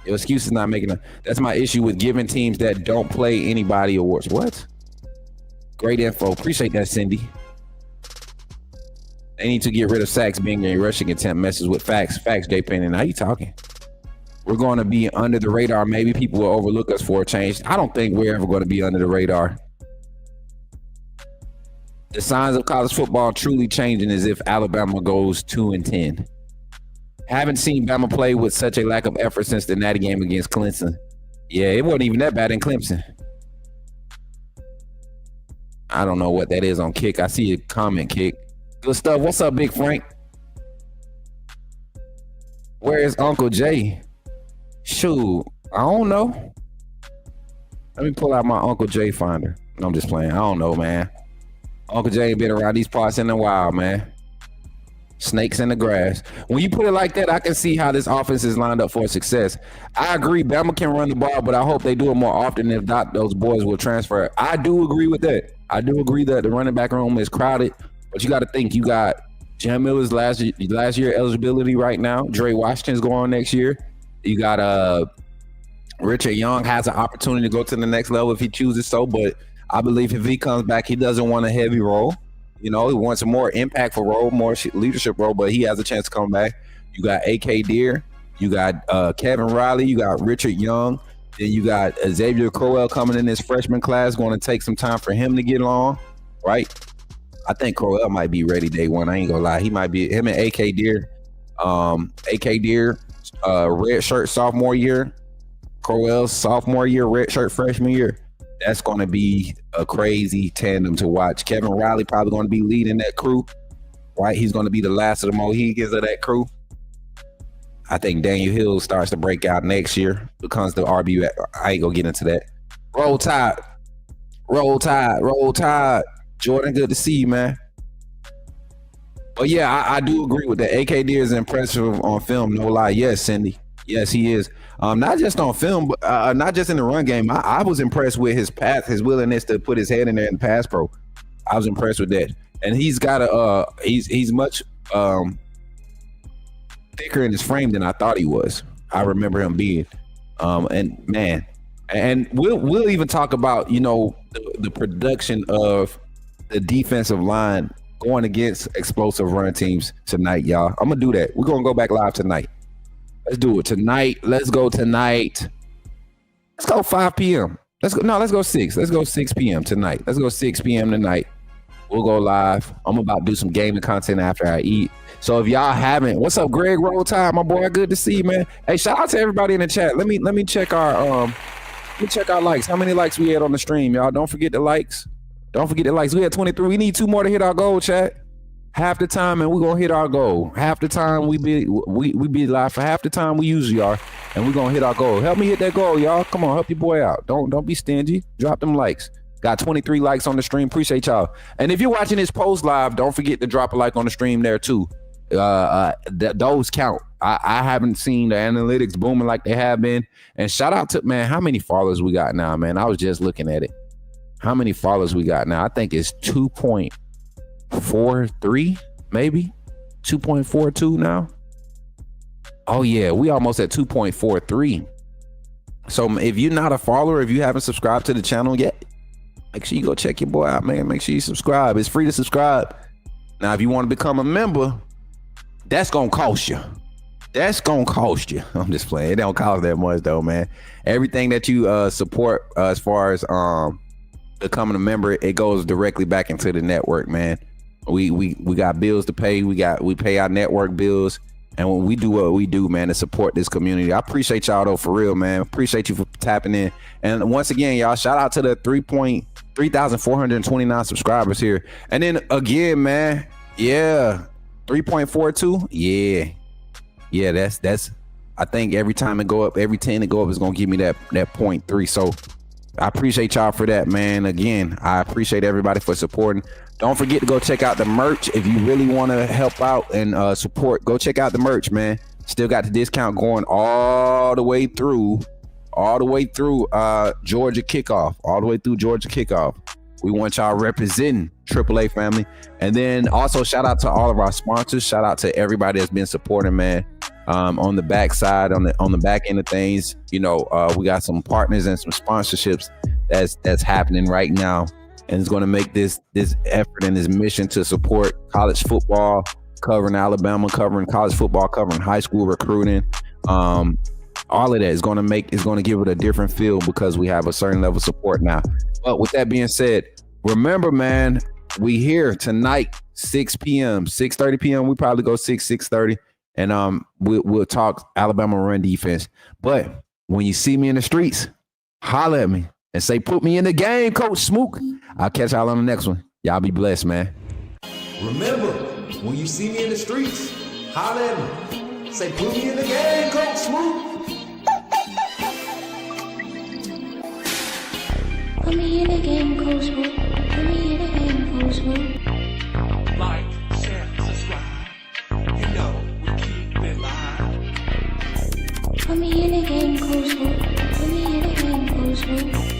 Your excuse is not making it. That's my issue with giving teams that don't play anybody awards. What? Great info. Appreciate that, Cindy. They need to get rid of sacks being a rushing attempt. Messes with facts. Facts, Jay Penn. How you talking? We're going to be under the radar. Maybe people will overlook us for a change. I don't think we're ever going to be under the radar. The signs of college football truly changing is if Alabama goes 2-10. Haven't seen Bama play with such a lack of effort since the Natty game against Clemson. Yeah, it wasn't even that bad in Clemson. I don't know what that is on Kick. I see a comment, Kick. Good stuff. What's up, Big Frank? Where is Uncle Jay? Shoot, I don't know. Let me pull out my Uncle Jay finder. No, I'm just playing. I don't know, man. Uncle Jay ain't been around these parts in a while, man. Snakes in the grass. When you put it like that, I can see how this offense is lined up for success. I agree, Bama can run the ball, but I hope they do it more often. If not, those boys will transfer. I do agree with that. I do agree that the running back room is crowded, but you got to think you got Jam Miller's last year eligibility right now. Dre Washington's going next year. You got Richard Young has an opportunity to go to the next level if he chooses so, but I believe if he comes back, he doesn't want a heavy role. You know, he wants a more impactful role, more leadership role, but he has a chance to come back. You got A.K. Deere. You got Kevin Riley. You got Richard Young. Then you got Xavier Crowell coming in this freshman class. Going to take some time for him to get along, right? I think Crowell might be ready day one. I ain't going to lie. He might be. Him and A.K. Deere. A.K. Deere, red shirt sophomore year. Crowell's sophomore year, red shirt freshman year. That's going to be a crazy tandem to watch. Kevin Riley probably going to be leading that crew, right? He's going to be the last of the Mohegans of that crew. I think Daniel Hill starts to break out next year, becomes the RB. I ain't going to get into that. Roll Tide. Roll Tide. Roll Tide. Jordan, good to see you, man. But yeah, I do agree with that. A.K. Deere is impressive on film, no lie. Yes, Cindy. Yes, he is. Not just on film, but not just in the run game. I was impressed with his path, his willingness to put his head in there in the pass pro. I was impressed with that. And he's got he's much thicker in his frame than I thought he was. I remember him being. And man, and we'll even talk about, you know, the production of the defensive line going against explosive run teams tonight, y'all. I'm gonna do that. We're gonna go back live tonight. Let's do it tonight. Let's go tonight. Let's go 5 p.m. Let's go 6. Let's go 6 p.m. tonight. Let's go 6 p.m. tonight. We'll go live. I'm about to do some gaming content after I eat. So if y'all haven't, what's up, Greg Roll Tide, my boy? Good to see you, man. Hey, shout out to everybody in the chat. Let me check our likes. How many likes we had on the stream, y'all? Don't forget the likes. Don't forget the likes. We had 23. We need 2 more to hit our goal, chat. Half the time, and we're gonna hit our goal. Half the time we be live for half the time we usually are, and we're gonna hit our goal. Help me hit that goal, y'all. Come on, help your boy out. Don't be stingy. Drop them likes. Got 23 likes on the stream. Appreciate y'all. And if you're watching this post live, don't forget to drop a like on the stream there too. Those count. I haven't seen the analytics booming like they have been. And shout out to, man, how many followers we got now, man? I was just looking at it. How many followers we got now? I think it's 2.43, maybe 2.42 now. Oh yeah, we almost at 2.43. So if you're not a follower, if you haven't subscribed to the channel yet, make sure you go check your boy out, man. Make sure you subscribe. It's free to subscribe. Now, if you want to become a member, that's gonna cost you. That's gonna cost you. I'm just playing. It don't cost that much though, man. Everything that you support as far as becoming a member, it goes directly back into the network, man. We got bills to pay. We pay our network bills. And when we do what we do, man, to support this community, I appreciate y'all though, for real, man. Appreciate you for tapping in. And once again, y'all, shout out to the 3,429 subscribers here. And then again, man, yeah, 3.42, yeah, that's. I think every time it go up, every 10 it go up is gonna give me that 0.3. So I appreciate y'all for that, man. Again, I appreciate everybody for supporting. Don't forget to go check out the merch. If you really want to help out and support, go check out the merch, man. Still got the discount going all the way through Georgia kickoff, all the way through Georgia kickoff. We want y'all representing AAA family. And then also shout out to all of our sponsors. Shout out to everybody that's been supporting, man. On the back side, on the back end of things, you know, we got some partners and some sponsorships that's happening right now. And it's going to make this effort and this mission to support college football, covering Alabama, covering college football, covering high school recruiting. All of that is going to give it a different feel because we have a certain level of support now. But with that being said, remember, man, we here tonight, 6 p.m., 6:30 p.m. We probably go 6:30, and we'll talk Alabama run defense. But when you see me in the streets, holler at me and say, put me in the game, Coach Smook. I'll catch y'all on the next one. Y'all be blessed, man. Remember, when you see me in the streets, holler at me. Say, put me in the game, Coach Smook. Put me in the game, Coach Smook. Put me in the game, Coach Smook. Like, share, subscribe. You know we keep it live. Put me in the game, Coach Smook. Put me in the game, Coach Smook.